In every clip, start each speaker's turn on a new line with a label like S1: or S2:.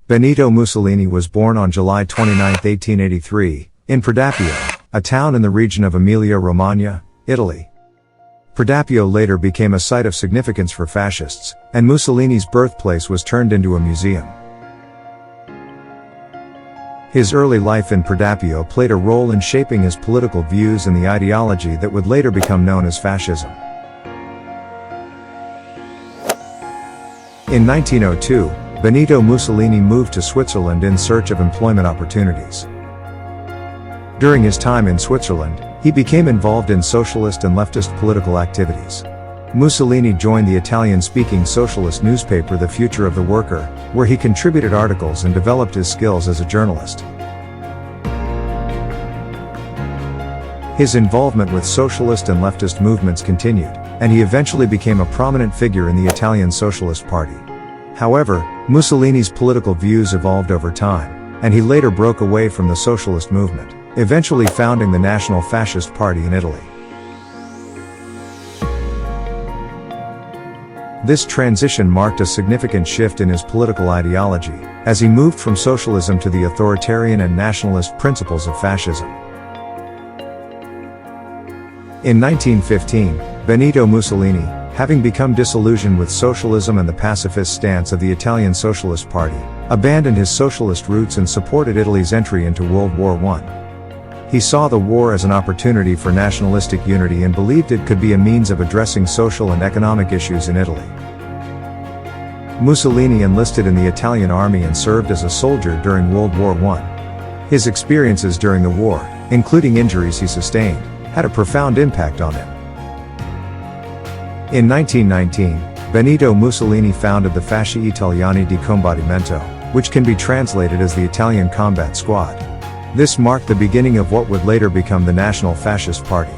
S1: Benito Mussolini was born on July 29, 1883, in Predappio, a town in the region of Emilia-Romagna, Italy. Predappio later became a site of significance for fascists, and Mussolini's birthplace was turned into a museum. His early life in Predappio played a role in shaping his political views and the ideology that would later become known as fascism. In 1902, Benito Mussolini moved to Switzerland in search of employment opportunities. During his time in Switzerland, he became involved in socialist and leftist political activities. Mussolini joined the Italian-speaking socialist newspaper The Future of the Worker, where he contributed articles and developed his skills as a journalist. His involvement with socialist and leftist movements continued, and he eventually became a prominent figure in the Italian Socialist Party. However, Mussolini's political views evolved over time, and he later broke away from the socialist movement, eventually founding the National Fascist Party in Italy. This transition marked a significant shift in his political ideology, as he moved from socialism to the authoritarian and nationalist principles of fascism. In 1915, Benito Mussolini, having become disillusioned with socialism and the pacifist stance of the Italian Socialist Party, abandoned his socialist roots and supported Italy's entry into World War I. He saw the war as an opportunity for nationalistic unity and believed it could be a means of addressing social and economic issues in Italy. Mussolini enlisted in the Italian army and served as a soldier during World War I. His experiences during the war, including injuries he sustained, had a profound impact on him. In 1919, Benito Mussolini founded the Fasci Italiani di Combattimento, which can be translated as the Italian Combat Squad. This marked the beginning of what would later become the National Fascist Party.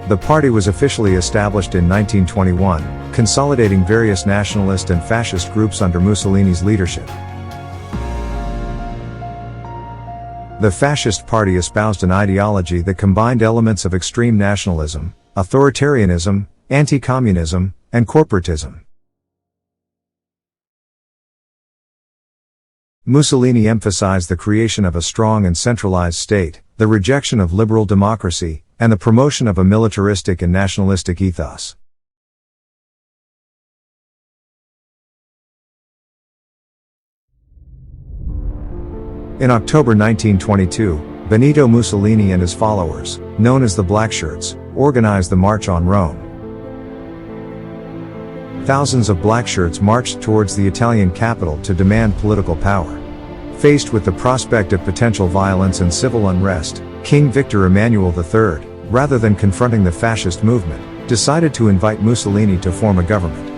S1: The party was officially established in 1921, consolidating various nationalist and fascist groups under Mussolini's leadership. The Fascist Party espoused an ideology that combined elements of extreme nationalism, authoritarianism, anti-communism, and corporatism. Mussolini emphasized the creation of a strong and centralized state, the rejection of liberal democracy, and the promotion of a militaristic and nationalistic ethos. In October 1922, Benito Mussolini and his followers, known as the Blackshirts, organized the March on Rome. Thousands of Blackshirts marched towards the Italian capital to demand political power. Faced with the prospect of potential violence and civil unrest, King Victor Emmanuel III, rather than confronting the fascist movement, decided to invite Mussolini to form a government.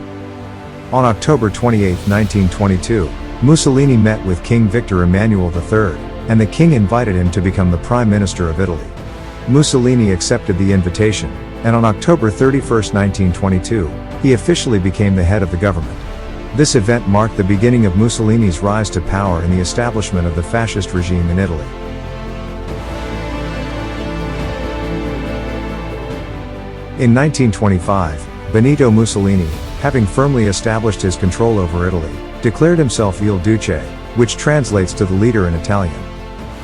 S1: On October 28, 1922, Mussolini met with King Victor Emmanuel III, and the king invited him to become the Prime Minister of Italy. Mussolini accepted the invitation, and on October 31, 1922, he officially became the head of the government. This event marked the beginning of Mussolini's rise to power and the establishment of the fascist regime in Italy. In 1925, Benito Mussolini, having firmly established his control over Italy, declared himself Il Duce, which translates to the leader in Italian.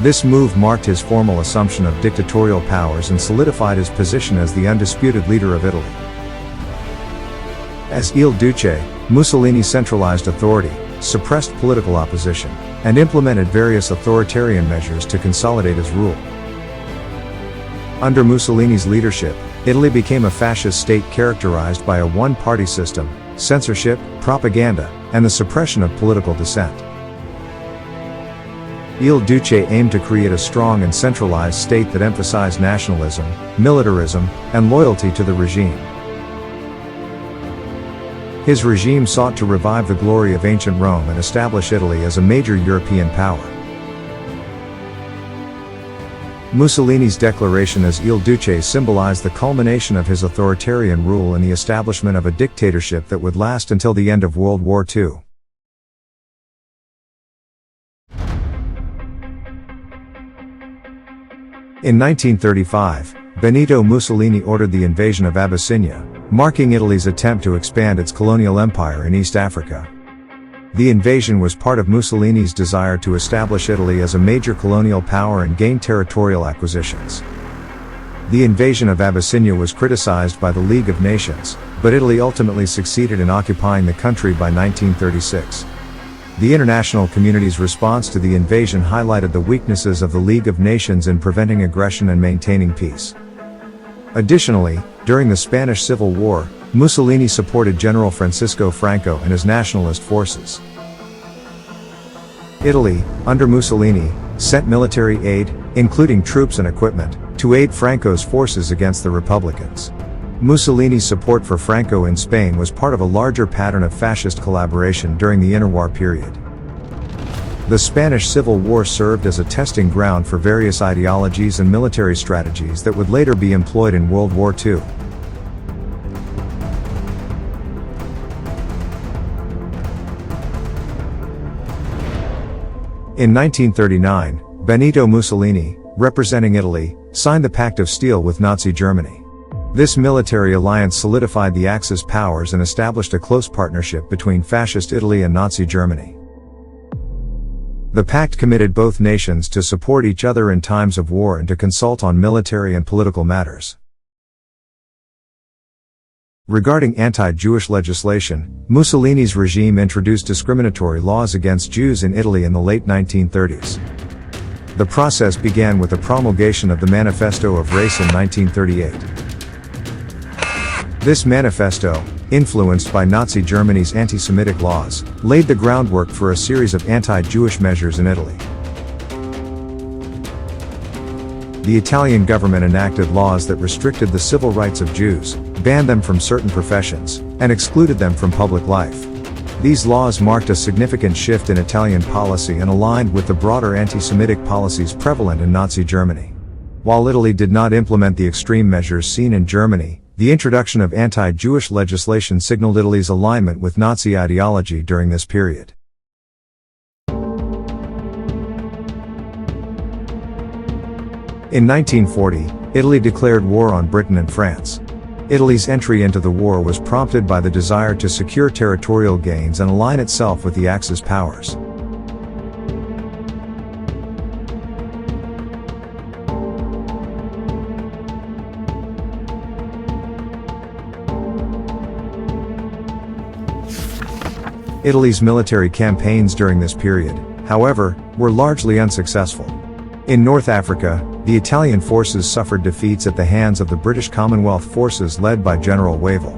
S1: This move marked his formal assumption of dictatorial powers and solidified his position as the undisputed leader of Italy. As Il Duce, Mussolini centralized authority, suppressed political opposition, and implemented various authoritarian measures to consolidate his rule. Under Mussolini's leadership, Italy became a fascist state characterized by a one-party system, censorship, propaganda, and the suppression of political dissent. Il Duce aimed to create a strong and centralized state that emphasized nationalism, militarism, and loyalty to the regime. His regime sought to revive the glory of ancient Rome and establish Italy as a major European power. Mussolini's declaration as Il Duce symbolized the culmination of his authoritarian rule and the establishment of a dictatorship that would last until the end of World War II. In 1935, Benito Mussolini ordered the invasion of Abyssinia, marking Italy's attempt to expand its colonial empire in East Africa. The invasion was part of Mussolini's desire to establish Italy as a major colonial power and gain territorial acquisitions. The invasion of Abyssinia was criticized by the League of Nations, but Italy ultimately succeeded in occupying the country by 1936. The international community's response to the invasion highlighted the weaknesses of the League of Nations in preventing aggression and maintaining peace. Additionally, during the Spanish Civil War, Mussolini supported General Francisco Franco and his nationalist forces. Italy, under Mussolini, sent military aid, including troops and equipment, to aid Franco's forces against the Republicans. Mussolini's support for Franco in Spain was part of a larger pattern of fascist collaboration during the interwar period. The Spanish Civil War served as a testing ground for various ideologies and military strategies that would later be employed in World War II. In 1939, Benito Mussolini, representing Italy, signed the Pact of Steel with Nazi Germany. This military alliance solidified the Axis powers and established a close partnership between Fascist Italy and Nazi Germany. The pact committed both nations to support each other in times of war and to consult on military and political matters. Regarding anti-Jewish legislation, Mussolini's regime introduced discriminatory laws against Jews in Italy in the late 1930s. The process began with the promulgation of the Manifesto of Race in 1938. This manifesto, influenced by Nazi Germany's anti-Semitic laws, laid the groundwork for a series of anti-Jewish measures in Italy. The Italian government enacted laws that restricted the civil rights of Jews, banned them from certain professions, and excluded them from public life. These laws marked a significant shift in Italian policy and aligned with the broader anti-Semitic policies prevalent in Nazi Germany. While Italy did not implement the extreme measures seen in Germany, the introduction of anti-Jewish legislation signaled Italy's alignment with Nazi ideology during this period. In 1940, Italy declared war on Britain and France. Italy's entry into the war was prompted by the desire to secure territorial gains and align itself with the Axis powers. Italy's military campaigns during this period, however, were largely unsuccessful. In North Africa, the Italian forces suffered defeats at the hands of the British Commonwealth forces led by General Wavell.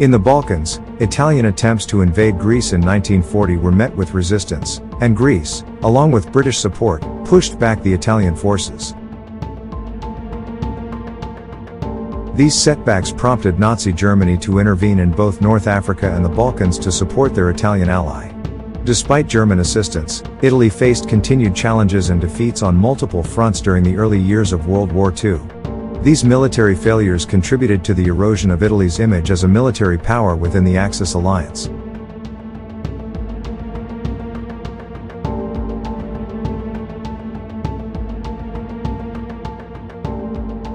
S1: In the Balkans, Italian attempts to invade Greece in 1940 were met with resistance, and Greece, along with British support, pushed back the Italian forces. These setbacks prompted Nazi Germany to intervene in both North Africa and the Balkans to support their Italian ally. Despite German assistance, Italy faced continued challenges and defeats on multiple fronts during the early years of World War II. These military failures contributed to the erosion of Italy's image as a military power within the Axis alliance.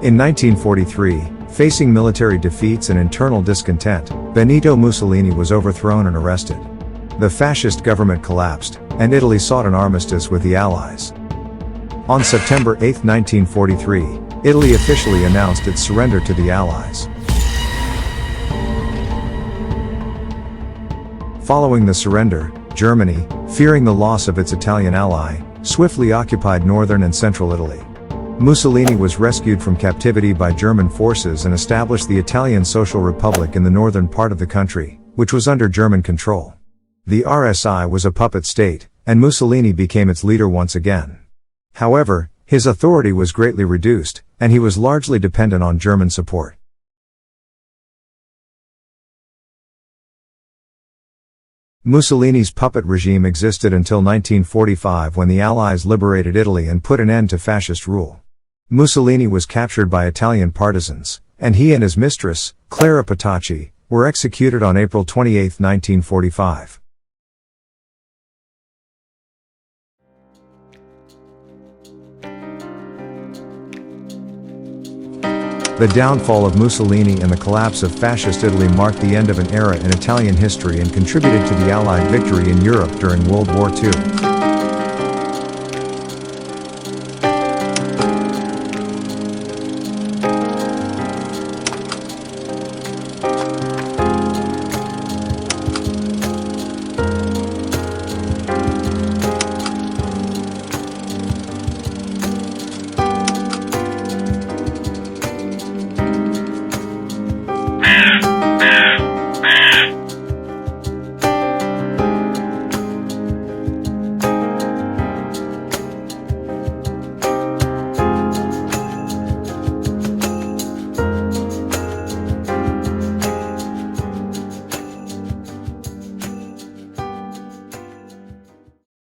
S1: In 1943, facing military defeats and internal discontent, Benito Mussolini was overthrown and arrested. The fascist government collapsed, and Italy sought an armistice with the Allies. On September 8, 1943, Italy officially announced its surrender to the Allies. Following the surrender, Germany, fearing the loss of its Italian ally, swiftly occupied northern and central Italy. Mussolini was rescued from captivity by German forces and established the Italian Social Republic in the northern part of the country, which was under German control. The RSI was a puppet state, and Mussolini became its leader once again. However, his authority was greatly reduced, and he was largely dependent on German support. Mussolini's puppet regime existed until 1945 when the Allies liberated Italy and put an end to fascist rule. Mussolini was captured by Italian partisans, and he and his mistress, Clara Petacci, were executed on April 28, 1945. The downfall of Mussolini and the collapse of Fascist Italy marked the end of an era in Italian history and contributed to the Allied victory in Europe during World War II.